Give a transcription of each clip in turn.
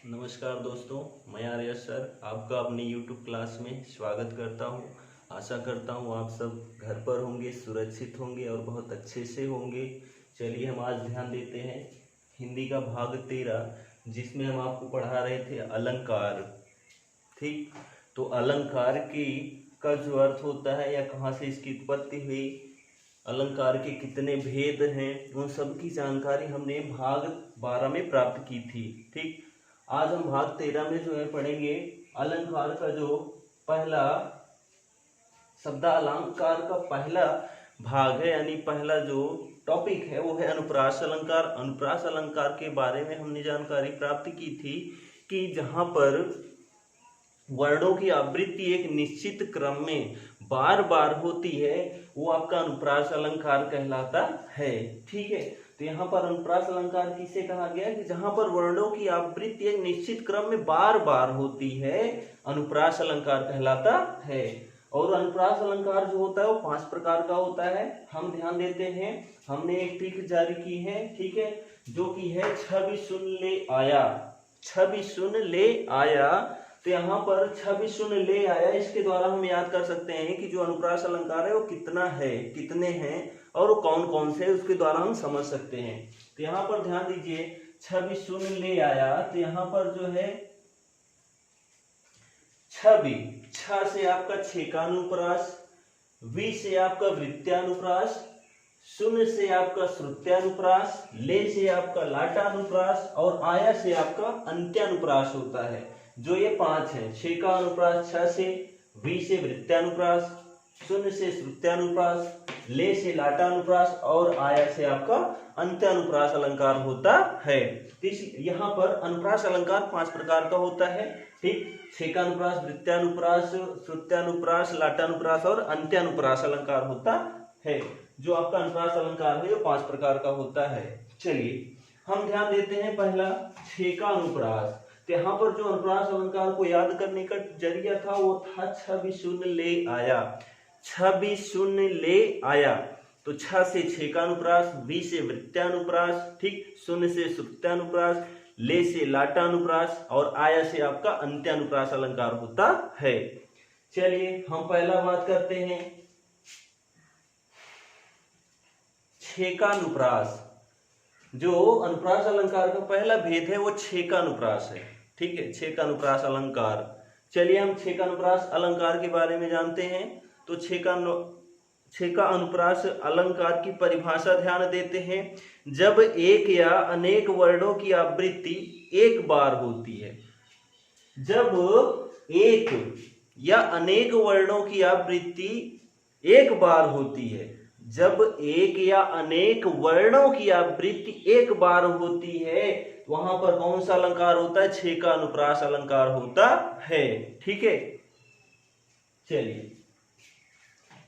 नमस्कार दोस्तों, मैं आर्यस सर आपका अपनी YouTube क्लास में स्वागत करता हूं। आशा करता हूं आप सब घर पर होंगे, सुरक्षित होंगे और बहुत अच्छे से होंगे। चलिए हम आज ध्यान देते हैं हिंदी का भाग 13, जिसमें हम आपको पढ़ा रहे थे अलंकार। ठीक, तो अलंकार की का जो अर्थ होता है या कहाँ से इसकी उत्पत्ति हुई, अलंकार के कितने भेद हैं, उन सब की जानकारी हमने भाग 12 में प्राप्त की थी। ठीक, आज हम भाग 13 में जो है पढ़ेंगे अलंकार का जो पहला शब्द अलंकार का पहला भाग है, यानी पहला जो टॉपिक है वो है अनुप्रास अलंकार। अनुप्रास अलंकार के बारे में हमने जानकारी प्राप्त की थी कि जहां पर वर्णों की आवृत्ति एक निश्चित क्रम में बार बार होती है वो आपका अनुप्रास अलंकार कहलाता है। ठीक है, तो यहाँ पर अनुप्रास अलंकार किसे कहा गया कि जहां पर वर्णों की आवृत्ति एक निश्चित क्रम में बार बार होती है, अनुप्रास अलंकार कहलाता है। और अनुप्रास अलंकार जो होता है वो 5 प्रकार का होता है। हम ध्यान देते हैं, हमने एक ट्रिक जारी की है, ठीक है, जो कि है छवि सुन ले आया। छवि सुन ले आया, तो यहाँ पर छवि सुन ले आया, इसके द्वारा हम याद कर सकते हैं कि जो अनुप्रास अलंकार है वो कितना है, कितने हैं और वो कौन कौन से, उसके द्वारा हम समझ सकते हैं। तो यहाँ पर ध्यान दीजिए, छवि सुन ले आया, तो यहाँ पर जो है छवि, छ से आपका छेकानुप्रास, वी से आपका वृत्यानुप्रास, सुन से आपका श्रुत्यानुप्रास, ले से आपका लाटानुप्रास और आया से आपका अंत्यानुप्रास होता है। जो ये 5 है, छे का अनुप्रास छ से, वी से वृत्यानुप्रास, सुन से श्रुत्यानुप्रास, ले से लाटानुप्रास और आया से आपका अंत्यानुप्रास अलंकार होता है। यहाँ पर अनुप्रास अलंकार 5 प्रकार का होता है। ठीक, छेकानुप्रास, वृत्यानुप्रास, श्रुत्यानुप्रास, लाटानुप्रास और अंत्यानुप्रास अलंकार होता है। जो आपका अनुप्रास अलंकार है वो 5 प्रकार का होता है। चलिए हम ध्यान देते हैं पहला छेकानुप्रास। तो यहाँ पर जो अनुप्रास अलंकार को याद करने का जरिया था वो था छवि सुन ले आया। छवि सुन ले आया, तो छ से छेकानुप्रास, वी से वृत्यानुप्रास, ठीक, सुन से श्रुत्यानुप्रास, ले से लाटानुप्रास और आया से आपका अंत्यानुप्रास अलंकार होता है। चलिए हम पहला बात करते हैं छेकानुप्रास। जो अनुप्रास अलंकार का पहला भेद है वो छेकानुप्रास है। ठीक है, छेकानुप्रास अलंकार। चलिए हम छेकानुप्रास अलंकार के बारे में जानते हैं। तो छेका अनुप्रास अलंकार की परिभाषा ध्यान देते हैं। जब एक या अनेक वर्णों की आवृत्ति एक बार होती है, जब एक या अनेक वर्णों की आवृत्ति एक बार होती है, जब एक या अनेक वर्णों की आवृत्ति एक बार होती है, वहां पर कौन सा अलंकार होता है? छेका अनुप्रास अलंकार होता है। ठीक है, चलिए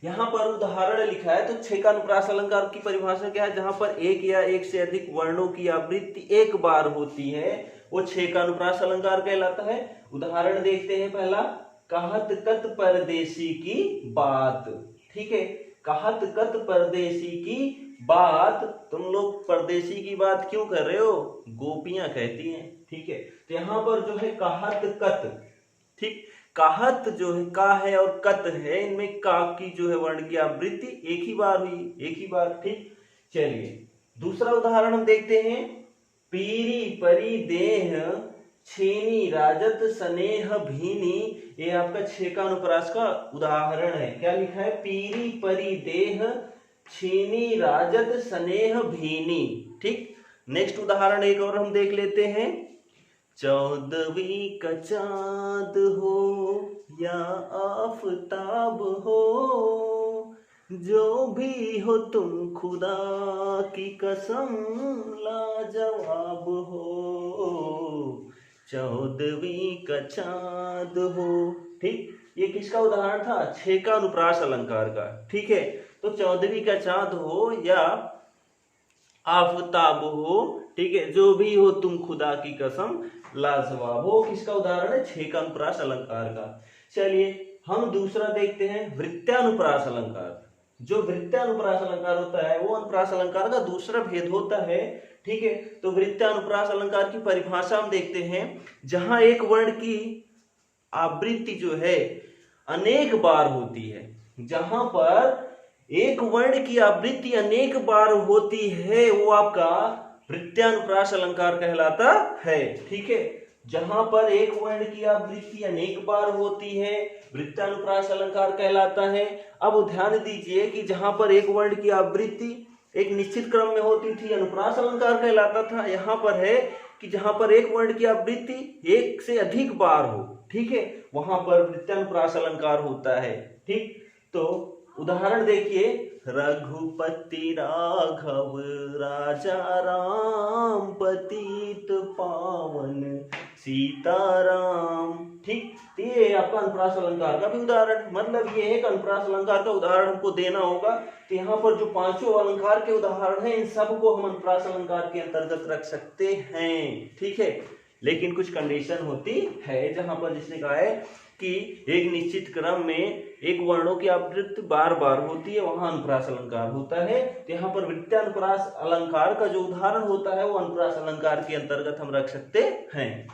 यहां पर उदाहरण लिखा है। तो छेका अनुप्रास अलंकार की परिभाषा क्या है? जहां पर एक या एक से अधिक वर्णों की आवृत्ति एक बार होती है वो छेका अनुप्रास अलंकार कहलाता है। उदाहरण देखते हैं पहला, कहत कत परदेसी की बात। ठीक है, कहत कत परदेसी की बात, तुम लोग परदेसी की बात क्यों कर रहे हो? गोपियां कहती हैं। ठीक है, तो यहां पर जो है कहत कत, ठीक, कहत जो है का है और कत है, इनमें का की जो है वर्ण की आवृत्ति एक ही बार हुई, एक ही बार। ठीक, चलिए दूसरा उदाहरण हम देखते हैं। पीरी परी देह छेनी राजत स्नेह भीनी, ये आपका छेका अनुप्रास का उदाहरण है। क्या लिखा है? पीरी परी देह छेनी राजत स्नेह भीनी। ठीक, नेक्स्ट उदाहरण एक और हम देख लेते हैं। 14वीं का चांद हो या आफताब हो, जो भी हो तुम खुदा की कसम लाजवाब हो। 14वीं का चांद हो। ठीक, ये किसका उदाहरण था? छेका अनुप्रास अलंकार का। ठीक है, तो 14वीं का चांद हो या आफताब हो, ठीक है, जो भी हो तुम खुदा की कसम लाजवाब हो, किसका उदाहरण है? छेका अनुप्रास अलंकार का। चलिए हम दूसरा देखते हैं, वृत्यानुप्रास अलंकार। जो वृत्यानुप्रास अलंकार होता है वो अनुप्रास अलंकार का दूसरा भेद होता है। ठीक है। तो वृत्तानुप्रास अलंकार की परिभाषा हम देखते हैं, जहां एक वर्ण की आवृत्ति जो है अनेक बार होती है, जहां पर एक वर्ण की आवृत्ति अनेक बार होती है वो आपका वृत्तानुप्रास अलंकार कहलाता है। ठीक है, जहां पर एक वर्ण की आवृत्ति अनेक बार होती है वृत्तानुप्रास अलंकार कहलाता है। अब ध्यान दीजिए कि जहां पर एक वर्ण की आवृत्ति एक निश्चित क्रम में होती थी अनुप्रास अलंकार कहलाता था। यहाँ पर है कि जहां पर एक वर्ण की आवृत्ति एक से अधिक बार हो, ठीक है, वहां पर वृत्तानुप्रास अलंकार होता है। ठीक, तो उदाहरण देखिए, रघुपति राघव राजा राम पतित पावन सीताराम। ठीक, ये आपका अनुप्रास अलंकार का भी उदाहरण, मतलब ये है कि अनुप्रास अलंकार का उदाहरण हमको देना होगा। तो यहाँ पर जो पांचों अलंकार के उदाहरण हैं, इन सबको हम अनुप्रास अलंकार के अंतर्गत रख सकते हैं। ठीक है, लेकिन कुछ कंडीशन होती है, जहां पर जिसने कहा है कि एक निश्चित क्रम में एक वर्णों की आवृत्ति बार बार होती है, वहां अनुप्रास अलंकार होता है। तो यहाँ पर वृत्तानुप्रास अलंकार का जो उदाहरण होता है वो अनुप्रास अलंकार के अंतर्गत हम रख सकते हैं।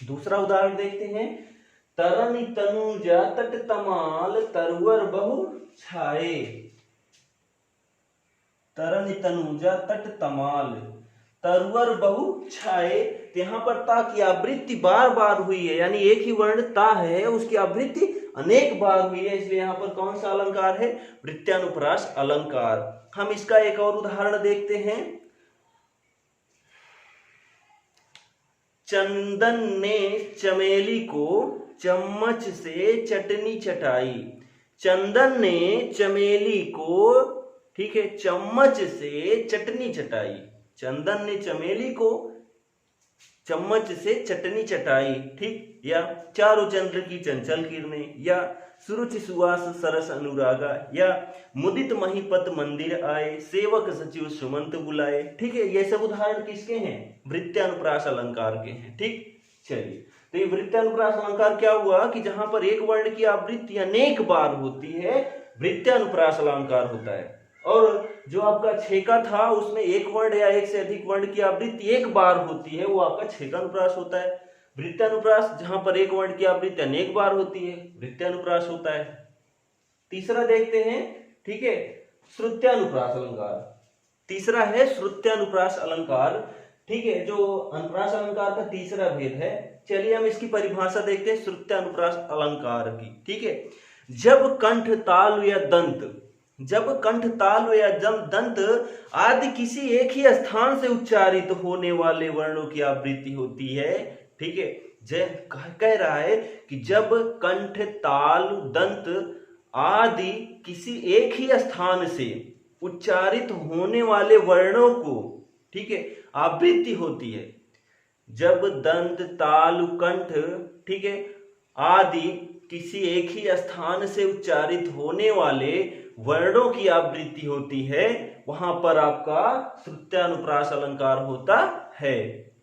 दूसरा उदाहरण देखते हैं, तरन तनुजा तट तमाल तरवर बहु छाए। तरन तनुजा तट तमाल तरवर बहु छाए। यहाँ पर ता की आवृत्ति बार बार हुई है, यानी एक ही वर्ण ता है, उसकी आवृत्ति अनेक बार हुई है, इसलिए यहाँ पर कौन सा अलंकार है? वृत्तानुप्रास अलंकार। हम इसका एक और उदाहरण देखते हैं, चंदन ने चमेली को चम्मच से चटनी चटाई। चंदन ने चमेली को, ठीक है, चम्मच से चटनी चटाई। चंदन ने चमेली को चम्मच से चटनी चटाई। ठीक, या चारों चंद्र की चंचल किरणें, या सुरुचि सुवास सरस अनुरागा, या मुदित महीपत मंदिर आए, सेवक सचिव सुमंत बुलाए। ठीक है, ये सब उदाहरण किसके हैं? वृत्तानुप्रास अलंकार के हैं। ठीक, चलिए, तो ये वृत्तानुप्रास अलंकार क्या हुआ कि जहां पर एक वर्ण की आवृत्ति अनेक बार होती है, वृत्तानुप्रास अलंकार होता है। और जो आपका छेका था उसमें एक वर्ण या एक से अधिक वर्ण की आवृत्ति एक बार होती है, वो आपका छेकानुप्रास होता है। वृत्तानुप्रास जहां पर एक वर्ण की आवृत्ति अनेक बार होती है, वृत्तानुप्रास होता है। तीसरा देखते हैं, ठीक है, श्रुत्यानुप्रास अलंकार। तीसरा है श्रुत्यानुप्रास अलंकार। ठीक है, जो अनुप्रास अलंकार का तीसरा भेद है। चलिए हम इसकी परिभाषा देखते हैं श्रुत्यानुप्रास अलंकार की। ठीक है, जब कंठ ताल या दंत, जब कंठ ताल या दंत आदि किसी एक ही स्थान से उच्चारित होने वाले वर्णों की आवृत्ति होती है। ठीक है, जय कह रहा है कि जब कंठ ताल दंत आदि किसी एक ही स्थान से उच्चारित होने वाले वर्णों को, ठीक है, आवृत्ति होती है। जब दंत ताल कंठ, ठीक है, आदि किसी एक ही स्थान से उच्चारित होने वाले वर्णों की आवृत्ति होती है, वहां पर आपका श्रुत्यानुप्रास अलंकार होता है।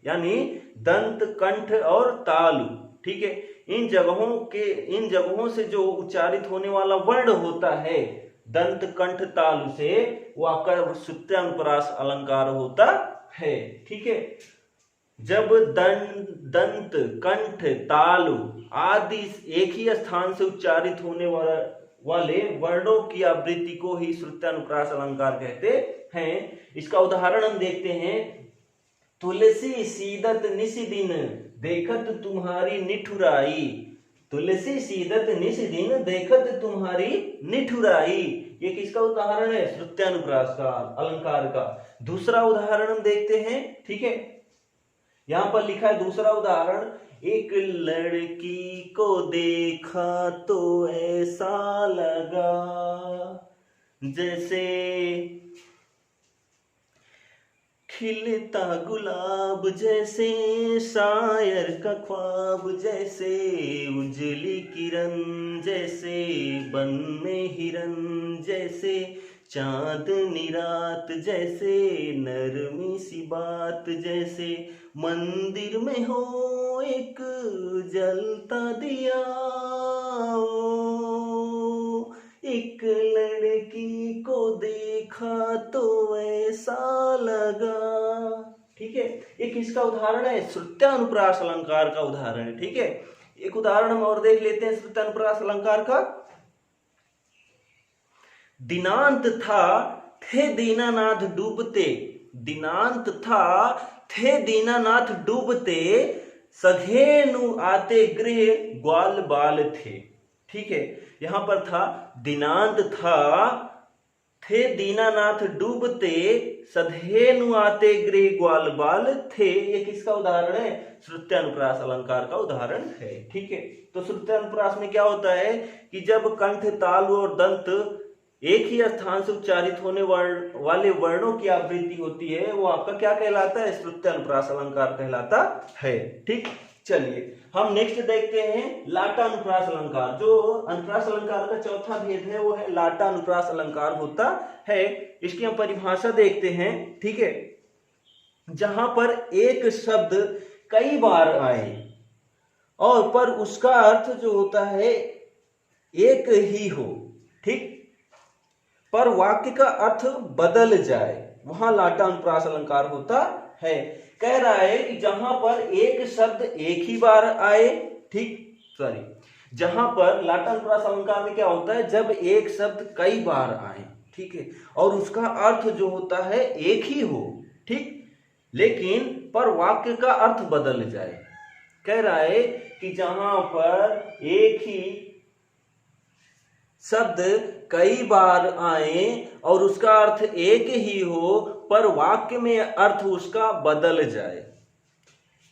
यानी दंत, कंठ और तालु, ठीक है, इन जगहों से जो उच्चारित होने वाला वर्ण होता है दंत, कंठ, तालु से, वो आपका श्रुत्यानुप्रास अलंकार होता है। ठीक है, जब दंत, कंठ, तालु आदि एक ही स्थान से उच्चारित होने वाले वर्णों की आवृत्ति को ही श्रुत्यानुप्रास अलंकार कहते हैं। इसका उदाहरण हम देखते हैं, तुलसी सीदत निस दिन देखत तुम्हारी निठुराई। तुलसी सीदत निस दिन देखत तुम्हारी निठुराई, ये किसका उदाहरण है? श्रुत्यानुप्रास का अलंकार का। दूसरा उदाहरण हम देखते हैं, ठीक है, यहां पर लिखा है दूसरा उदाहरण, एक लड़की को देखा तो ऐसा लगा जैसे खिलता गुलाब, जैसे शायर का ख्वाब, जैसे उजली किरण, जैसे बन में हिरन, जैसे चांदनी रात, जैसे नरमी सी बात, जैसे मंदिर में हो एक जलता दिया। एक लड़की को देखा तो ऐसा लगा। है, ये किसका उदाहरण है? श्रुत्यानुप्रास अलंकार का उदाहरण है। ठीक है, एक उदाहरण हम और देख लेते हैं श्रुत्यानुप्रास अलंकार का। दिनांत था थे दीनानाथ डूबते, दिनांत था थे दीनानाथ डूबते, सघेनु आते गृह ग्वाल बाल थे। ठीक है, यहां पर था दिनांत था थे दीनानाथ डूबते, सधेनु आते गृह ग्वाल बाल थे। ये किसका उदाहरण है? श्रुत्यानुप्रास अलंकार का उदाहरण है। ठीक है, तो श्रुत्यानुप्रास में क्या होता है कि जब कंठ, ताल और दंत एक ही स्थान से उच्चारित होने वाले वर्णों की आवृत्ति होती है, वो आपका क्या कहलाता है? श्रुत्यानुप्रास अलंकार कहलाता है। ठीक, चलिए हम नेक्स्ट देखते हैं लाटानुप्रास अलंकार। जो अनुप्रास अलंकार का चौथा भेद है वो है लाटानुप्रास अलंकार होता है। इसकी हम परिभाषा देखते हैं। ठीक है, जहां पर एक शब्द कई बार आए और पर उसका अर्थ जो होता है एक ही हो, ठीक, पर वाक्य का अर्थ बदल जाए, वहां लाटानुप्रास अलंकार होता है। कह रहा है कि जहां पर एक शब्द एक ही बार आए, ठीक, जहां पर लाटानुप्रास अलंकार में क्या होता है, जब एक शब्द कई बार आए, ठीक है, और उसका अर्थ जो होता है एक ही हो, ठीक, लेकिन पर वाक्य का अर्थ बदल जाए। कह रहा है कि जहां पर एक ही शब्द कई बार आए और उसका अर्थ एक ही हो पर वाक्य में अर्थ उसका बदल जाए।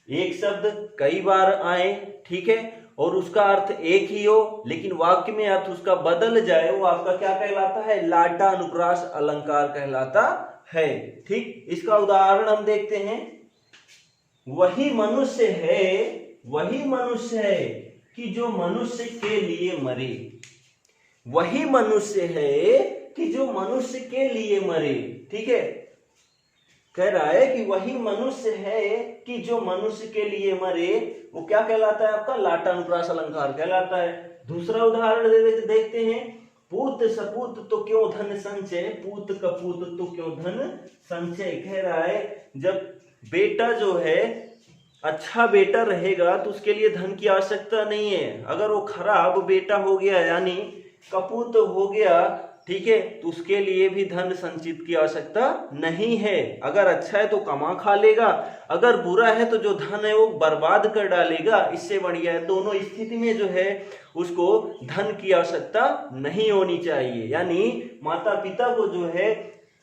एक शब्द कई बार आए, ठीक है, और उसका अर्थ एक ही हो लेकिन वाक्य में अर्थ उसका बदल जाए, वो आपका क्या कहलाता है? लाटानुप्रास अलंकार कहलाता है। ठीक, इसका उदाहरण हम देखते हैं। वही मनुष्य है कि जो मनुष्य के लिए मरे, वही मनुष्य है कि जो मनुष्य के लिए मरे। ठीक है, कह रहा है कि वही मनुष्य है कि जो मनुष्य के लिए मरे, वो क्या कहलाता है? आपका लाटानुप्रास अलंकार कहलाता है। दूसरा उदाहरण देखते हैं। पूत सपूत तो क्यों धन संचय, पूत कपूत तो क्यों धन संचय। कह रहा है जब बेटा जो है अच्छा बेटा रहेगा तो उसके लिए धन की आवश्यकता नहीं है। अगर वो खराब बेटा हो गया यानी कपूत हो गया, ठीक है, तो उसके लिए भी धन संचित की आवश्यकता नहीं है। अगर अच्छा है तो कमा खा लेगा, अगर बुरा है तो जो धन है वो बर्बाद कर डालेगा। इससे बढ़िया है दोनों स्थिति में जो है उसको धन की आवश्यकता नहीं होनी चाहिए। यानी माता पिता को जो है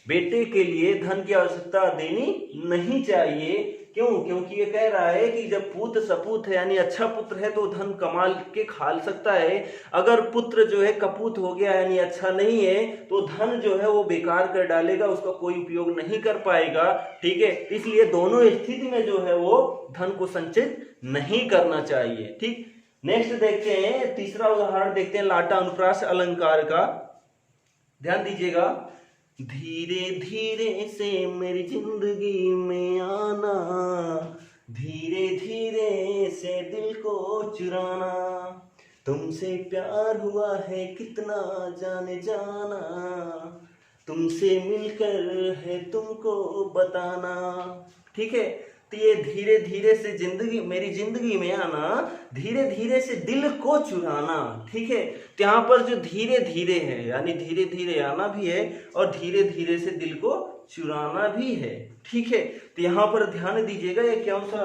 बेटे के लिए धन की आवश्यकता देनी नहीं चाहिए। क्यों? क्योंकि ये कह रहा है कि जब पूत सपूत है यानी अच्छा पुत्र है तो धन कमा के खा सकता है। अगर पुत्र जो है कपूत हो गया यानी अच्छा नहीं है तो धन जो है वो बेकार कर डालेगा, उसका कोई उपयोग नहीं कर पाएगा। ठीक है, इसलिए दोनों स्थिति में जो है वो धन को संचित नहीं करना चाहिए। ठीक, नेक्स्ट देखते हैं, तीसरा उदाहरण देखते हैं लाटानुप्रास अलंकार का। ध्यान दीजिएगा। धीरे धीरे से मेरी जिंदगी में आना, धीरे धीरे से दिल को चुराना, तुमसे प्यार हुआ है कितना जाने जाना, तुमसे मिलकर है तुमको बताना। ठीक है, तो ये धीरे धीरे से जिंदगी, मेरी जिंदगी में आना, धीरे धीरे से दिल को चुराना। ठीक है, तो यहाँ पर जो धीरे धीरे है यानी धीरे धीरे आना भी है और धीरे धीरे से दिल को चुराना भी है। ठीक है, तो यहाँ पर ध्यान दीजिएगा ये कौन सा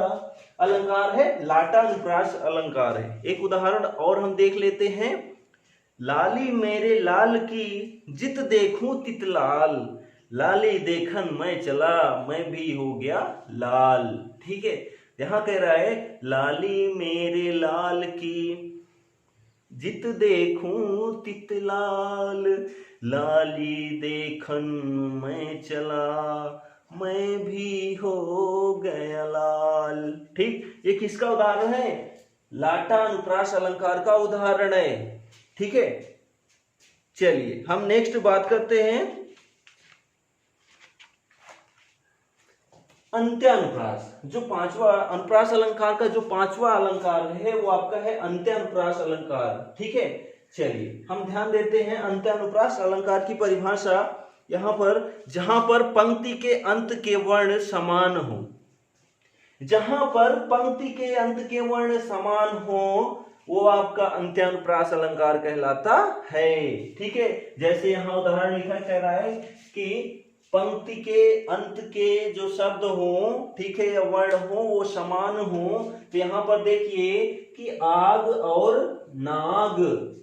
अलंकार है? लाटानुप्रास अलंकार है। एक उदाहरण और हम देख लेते हैं। लाली मेरे लाल की जित देखूं तित लाल, लाली देखन मैं चला मैं भी हो गया लाल। ठीक है, यहां कह रहा है लाली मेरे लाल की जित देखूं तित लाल, लाली देखन मैं चला मैं भी हो गया लाल। ठीक, ये किसका उदाहरण है? लाटानुप्रास अलंकार का उदाहरण है। ठीक है, चलिए हम नेक्स्ट बात करते हैं अंत्यानुप्रास। जो पांचवा अनुप्रास अलंकार का जो पांचवा अलंकार है वो आपका है अंत्यानुप्रास अलंकार। ठीक है, चलिए हम ध्यान देते हैं अंत्यानुप्रास अलंकार की परिभाषा। यहाँ पर जहां पर पंक्ति के अंत के वर्ण समान हो, जहां पर पंक्ति के अंत के वर्ण समान हो वो आपका अंत्यानुप्रास अलंकार कहलाता है। ठीक है, जैसे यहां उदाहरण लिखा कह रहा है कि पंक्ति के अंत के जो शब्द हो, ठीक है, या वर्ण हो वो समान हो, तो यहां पर देखिए कि आग और नाग,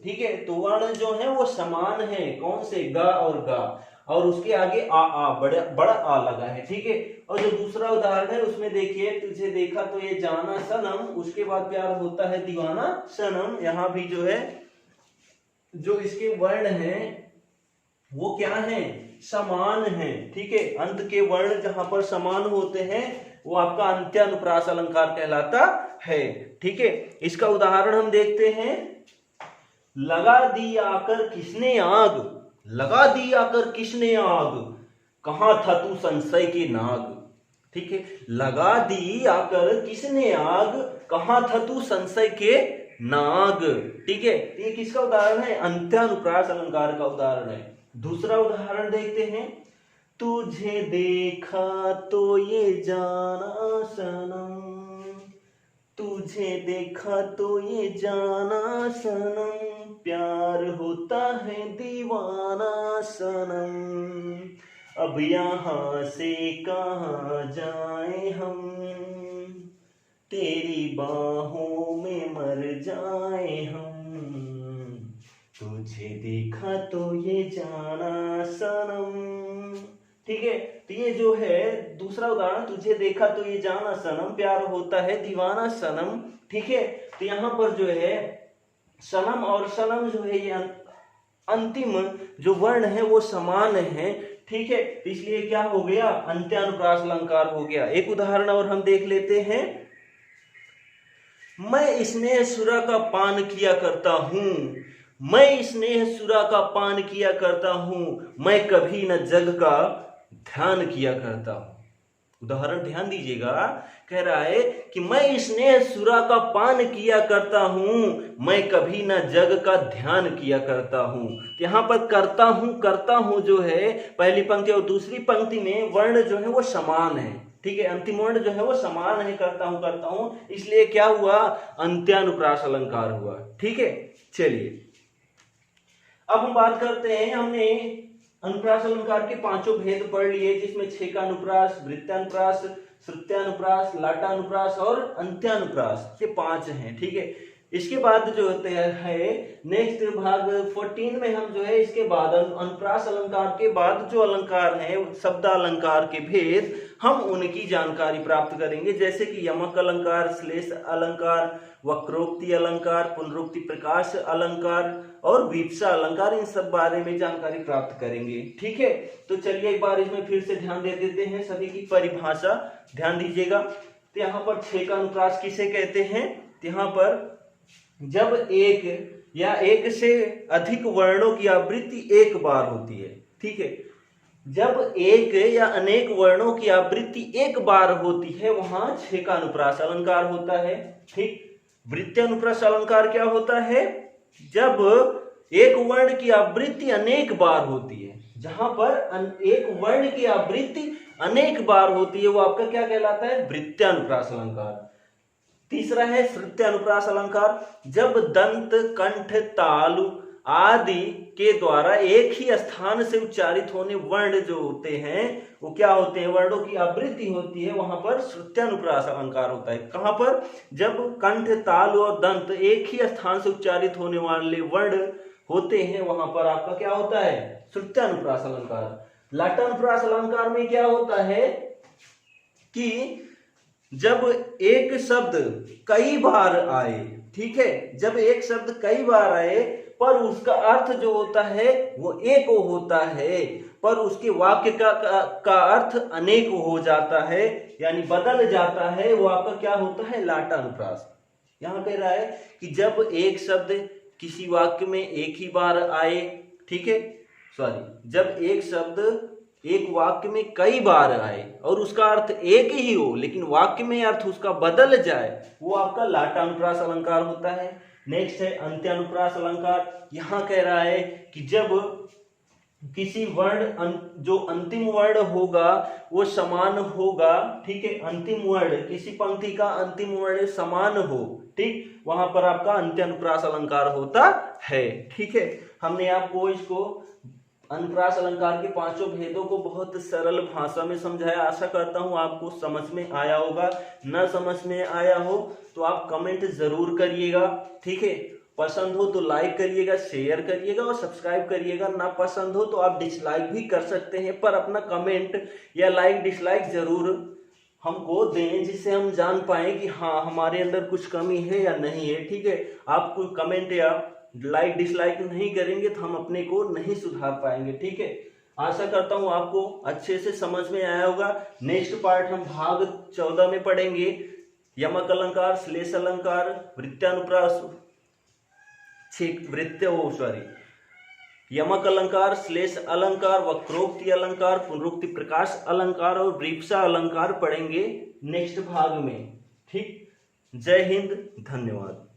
ठीक है, तो वर्ण जो है वो समान है, कौन से, ग और गा, और उसके आगे आ बड़ा आ लगा है। ठीक है, और जो दूसरा उदाहरण है उसमें देखिए, तुझे देखा तो ये जाना सनम, उसके बाद प्यार होता है दीवाना सनम। यहाँ भी जो है जो इसके वर्ण हैं वो क्या है, समान है। ठीक है, अंत के वर्ण जहां पर समान होते हैं वो आपका अंत्यानुप्रास अलंकार कहलाता है। ठीक है, इसका उदाहरण हम देखते हैं, लगा दी आकर किसने आग, लगा दी आकर किसने आग, कहां था तू संशय के नाग। ठीक है, लगा दी आकर किसने आग, कहां था तू संशय के नाग। ठीक है, ये किसका उदाहरण है, अंत्यानुप्रास अलंकार का उदाहरण है। दूसरा उदाहरण देखते हैं, तुझे देखा तो ये जाना सनम, तुझे देखा तो ये जाना सनम, प्यार होता है दीवाना सनम, अब यहाँ से कहाँ जाए हम, तेरी बाहों में मर जाए हम, तुझे देखा तो ये जाना सनम। ठीक है, तो ये जो है दूसरा उदाहरण, तुझे देखा तो ये जाना सनम, प्यार होता है दीवाना सनम। ठीक है, तो यहां पर जो है सनम और सनम जो है ये अंतिम जो वर्ण है वो समान है। ठीक है, तो इसलिए क्या हो गया, अंत्यानुप्रास अलंकार हो गया। एक उदाहरण और हम देख लेते हैं, मैं स्नेह सुरा का पान किया करता हूं, मैं स्नेह सुरा का पान किया करता हूं, मैं कभी न जग का ध्यान किया करता हूं। उदाहरण ध्यान दीजिएगा, कह रहा है कि मैं स्नेह सुरा का पान किया करता हूं, मैं कभी न जग का ध्यान किया करता हूं। यहां पर करता हूं जो है पहली पंक्ति और दूसरी पंक्ति में वर्ण जो है वो समान है। ठीक है, अंतिम वर्ण जो है वो समान है, करता हूं, इसलिए क्या हुआ, अंत्यानुप्रास अलंकार हुआ। ठीक है, चलिए अब हम बात करते हैं, हमने अनुप्रास अलंकार के पांचों भेद पढ़ लिए, जिसमें छेकानुप्रास, वृत्तानुप्रास, श्रुत्यानुप्रास, लाटानुप्रास और अंत्यानुप्रास, ये 5 हैं। ठीक है, इसके बाद जो होते है नेक्स्ट भाग 14 में हम जो है इसके बाद अनुप्रास अलंकार के बाद जो अलंकार है शब्द अलंकार के भेद, हम उनकी जानकारी प्राप्त करेंगे, जैसे कि यमक अलंकार, श्लेष अलंकार, वक्रोक्ति अलंकार, पुनरुक्ति प्रकाश अलंकार और वीप्सा अलंकार, इन सब बारे में जानकारी प्राप्त करेंगे। ठीक है, तो चलिए एक बार इसमें फिर से ध्यान दे देते हैं, सभी की परिभाषा ध्यान दीजिएगा। तो यहाँ पर छेकानुप्रास किसे कहते हैं, यहाँ पर जब एक या एक से अधिक वर्णों की आवृत्ति एक बार होती है। ठीक है, जब एक या अनेक वर्णों की आवृत्ति एक बार होती है वहां छेकानुप्रास अलंकार होता है। ठीक, वृत्तानुप्रास अलंकार क्या होता है, जब एक वर्ण की आवृत्ति अनेक बार होती है, जहां पर एक वर्ण की आवृत्ति अनेक बार होती है वो आपका क्या कहलाता है, वृत्तानुप्रास अलंकार। तीसरा है श्रुत्यानुप्रास अलंकार, जब दंत, कंठ, तालु आदि के द्वारा एक ही स्थान से उच्चारित होने वर्ण जो होते हैं वो क्या होते हैं, वर्णों की आवृत्ति होती है, वहां पर श्रुत्यानुप्रास अलंकार होता है। कहां पर, जब कंठ, तालु और दंत एक ही स्थान से उच्चारित होने वाले वर्ण होते हैं वहां पर आपका क्या होता है, श्रुत्यानुप्रास अलंकार। लाटानुप्रास अलंकार में क्या होता है कि जब एक शब्द कई बार आए, ठीक है, जब एक शब्द कई बार आए पर उसका अर्थ जो होता है वो एक होता है, पर उसके वाक्य का अर्थ अनेक हो जाता है, यानी बदल जाता है, वो आपका क्या होता है, लाटानुप्रास। यहां कह रहा है कि जब एक शब्द किसी वाक्य में एक ही बार आए, ठीक है, जब एक शब्द एक वाक्य में कई बार आए और उसका अर्थ एक ही हो लेकिन वाक्य में अर्थ उसका बदल जाए, वो आपका लाटानुप्रास अलंकार होता है। नेक्स्ट है अंत्यानुप्रास अलंकार। यहां कह रहा है कि जब किसी वर्ण जो अंतिम वर्ण होगा वो समान होगा, ठीक है, अंतिम वर्ण किसी पंक्ति का अंतिम वर्ण समान हो, ठीक, वहां पर आपका अंत्यानुप्रास अलंकार होता है। ठीक है, हमने आपको इसको अनुप्रास अलंकार के पांचों भेदों को बहुत सरल भाषा में समझाया। आशा करता हूं आपको समझ में आया होगा। न समझ में आया हो तो आप कमेंट जरूर करिएगा, ठीक है। पसंद हो तो लाइक करिएगा, शेयर करिएगा और सब्सक्राइब करिएगा। ना पसंद हो तो आप डिसलाइक भी कर सकते हैं, पर अपना कमेंट या लाइक डिसलाइक जरूर हमको दें, जिससे हम जान पाए कि हाँ हमारे अंदर कुछ कमी है या नहीं है। ठीक है, आप कोई कमेंट या लाइक डिसलाइक नहीं करेंगे तो हम अपने को नहीं सुधार पाएंगे। ठीक है, आशा करता हूं आपको अच्छे से समझ में आया होगा। नेक्स्ट पार्ट हम भाग 14 में पढ़ेंगे। यमक अलंकार, श्लेष अलंकार, वृत्तानुप्रास यमक अलंकार, श्लेष अलंकार, वक्रोक्ति अलंकार, पुनरुक्ति प्रकाश अलंकार और वृक्षा अलंकार पढ़ेंगे नेक्स्ट भाग में। ठीक, जय हिंद, धन्यवाद।